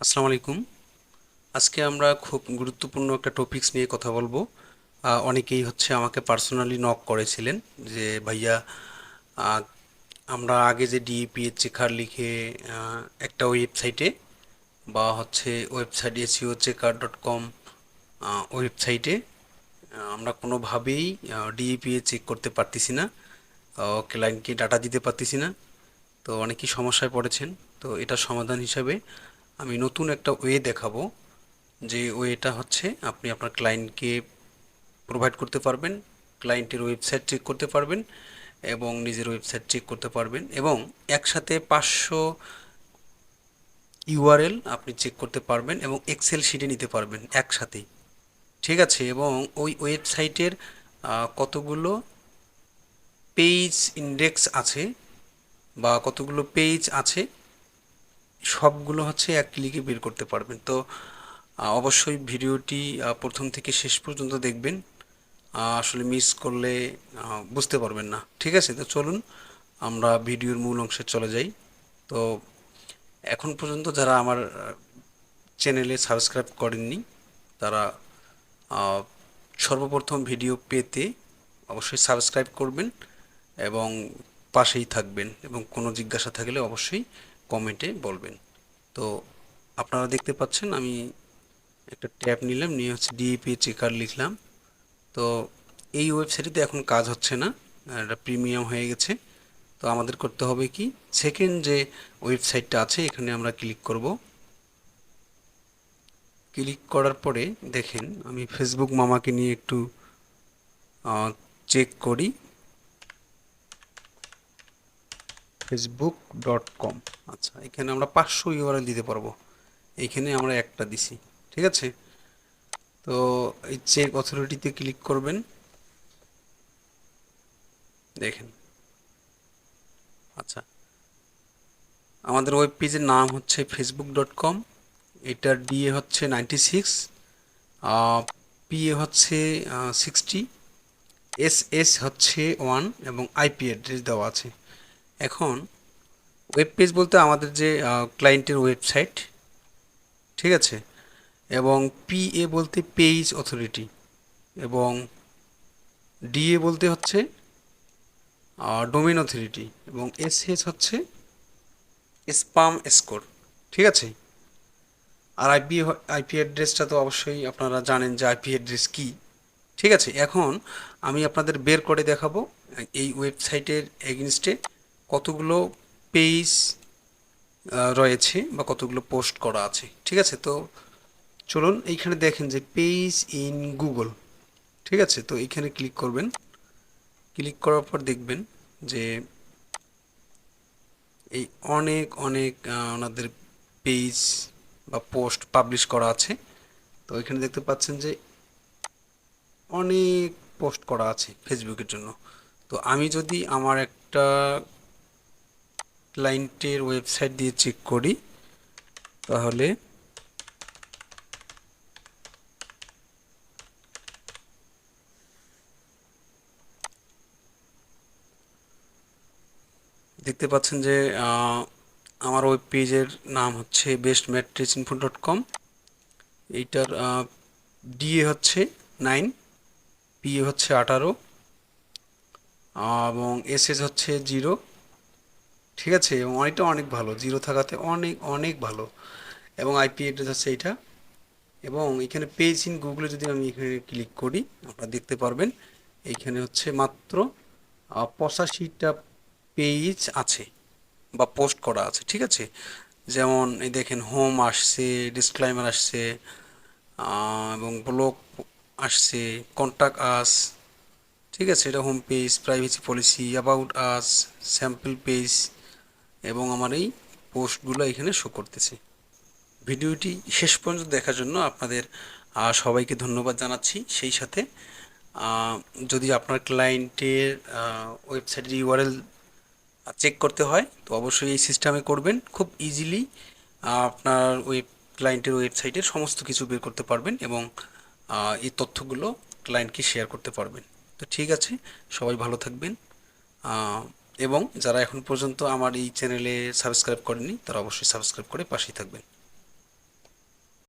আসসালামু আলাইকুম। আজকে আমরা খুব গুরুত্বপূর্ণ একটা টপিকস নিয়ে কথা বলবো। অনেকেই আমাকে পার্সোনালি নক করেছিলেন যে ভাইয়া, আহ, আমরা আগে যে 𝐷𝐴𝐴 লিখে একটা ওয়েবসাইটে বা ওয়েবসাইট SEO-checker.com ওয়েবসাইটে আমরা কোনোভাবেই 𝐷𝐴𝐴 চেক করতে পারতেছি না, ক্লায়েন্টকে ডাটা দিতে পারতেছি না। তো অনেকেই সমস্যায় পড়েছেন। তো এটার সমাধান হিসাবে আমি নতুন একটা ওয়ে দেখাবো, যে ওয়েটা আপনি আপনার ক্লায়েন্টকে প্রোভাইড করতে পারবেন, ক্লায়েন্টের ওয়েবসাইট চেক করতে পারবেন এবং নিজের ওয়েবসাইট চেক করতে পারবেন, এবং একসাথে 500 ইউআরএল আপনি চেক করতে পারবেন এবং এক্সেল শিটে নিতে পারবেন একসাথেই। ঠিক আছে? এবং ওই ওয়েবসাইটের কতগুলো পেজ ইন্ডেক্স আছে বা কতগুলো পেজ আছে সবগুলো এক ক্লিকে বের করতে পারবেন। তো অবশ্যই ভিডিওটি প্রথম থেকে শেষ পর্যন্ত দেখবেন। আসলে মিস করলে বুঝতে পারবেন না। ঠিক আছে? তো চলুন আমরা ভিডিওর মূল অংশে চলে যাই। তো এখন পর্যন্ত যারা আমার চ্যানেলে সাবস্ক্রাইব করেননি তারা আহ, সর্বপ্রথম ভিডিও পেতে অবশ্যই সাবস্ক্রাইব করবেন এবং পাশেই থাকবেন, এবং কোনো জিজ্ঞাসা থাকলে অবশ্যই কমেন্টে বলবেন। তো আপনারা দেখতে পাচ্ছেন আমি একটা ট্যাব নিলাম, নিয়ে 𝐷𝐴𝐴 লিখলাম। তো এই ওয়েবসাইটে এখন কাজ হচ্ছে না, এটা প্রিমিয়াম হয়ে গেছে। তো আমাদের করতে হবে কি, সেকেন্ড যে ওয়েবসাইটটা আছে এখানে আমরা ক্লিক করব। ক্লিক করার পরে দেখেন আমি ফেসবুক মামাকে নিয়ে একটু চেক করি। facebook.com। আচ্ছা, এখানে আমরা 500 ইউআরএল দিতে পারবো, এইখানে আমরা একটা দিছি। ঠিক আছে? তো এই চেক অথরিটিতে ক্লিক করবেন। দেখেন, আচ্ছা, আমাদের ওয়েব পেজের নাম facebook.com, এটার ডিএ 96, পিএ 60, এসএস 1 এবং আইপি অ্যাড্রেস দেওয়া আছে। এখন ওয়েব পেজ বলতে আমাদের যে ক্লায়েন্টের ওয়েবসাইট, ঠিক আছে, এবং পিএ বলতে পেজ অথরিটি, এবং ডিএ বলতে ডোমেইন অথরিটি, এবং এসএস স্পাম স্কোর। ঠিক আছে? আর আইপি অ্যাড্রেসটা তো অবশ্যই আপনারা জানেন যে আইপি অ্যাড্রেস কি। ঠিক আছে? এখন আমি আপনাদের বের করে দেখাবো এই ওয়েবসাইটের এগেনস্টে কতগুলো পেজ রয়েছে বা কতগুলো পোস্ট করা আছে। ঠিক আছে? তো চলুন এইখানে দেখেন যে পেজ ইন গুগল। ঠিক আছে? তো এইখানে ক্লিক করবেন। ক্লিক করার পর দেখবেন যে এই অনেক অনেক ওনাদের পেজ বা পোস্ট পাবলিশ করা আছে। তো এখানে দেখতে পাচ্ছেন যে অনেক পোস্ট করা আছে ফেসবুকের জন্য। তো আমি যদি আমার একটা ক্লায়েন্টের ওয়েবসাইট দিয়ে চেক করি, তাহলে দেখতে পাচ্ছেন যে আমার ওয়েব পেজের নাম bestmattress.info.com। এইটার ডিএ 9, পিএ 18, এবং এসএস 0। ঠিক আছে? এবং এটা অনেক ভালো, 0 থাকাতে অনেক অনেক ভালো। এবং আইপি অ্যাড্রেস এইটা। এবং এখানে পেজ ইন গুগলে যদি আমি এখানে ক্লিক করি, আপনারা দেখতে পারবেন এইখানে মাত্র 85টা পেজ আছে বা পোস্ট করা আছে। ঠিক আছে? যেমন এই দেখেন, হোম আসছে, ডিসক্লাইমার আসছে, এবং ব্লগ আসছে, কন্টাক্ট আস। ঠিক আছে? এটা home page, privacy policy, about us, sample page, এবং আমার এই পোস্টগুলো এখানে শো করতেছে। ভিডিওটি শেষ পর্যন্ত দেখার জন্য আপনাদের সবাইকে ধন্যবাদ জানাচ্ছি। সেই সাথে যদি আপনার ক্লায়েন্টের ওয়েবসাইটের ইউআরএল চেক করতে হয় তো অবশ্যই এই সিস্টেমে করবেন। খুব ইজিলি আপনার ক্লায়েন্টের ওয়েবসাইটের সমস্ত কিছু বের করতে পারবেন এবং এই তথ্যগুলো ক্লায়েন্টকে শেয়ার করতে পারবেন। তো ঠিক আছে, সবাই ভালো থাকবেন। এবং যারা এখন পর্যন্ত আমার এই চ্যানেলে সাবস্ক্রাইব করেনি তারা অবশ্যই সাবস্ক্রাইব করে পাশেই থাকবেন।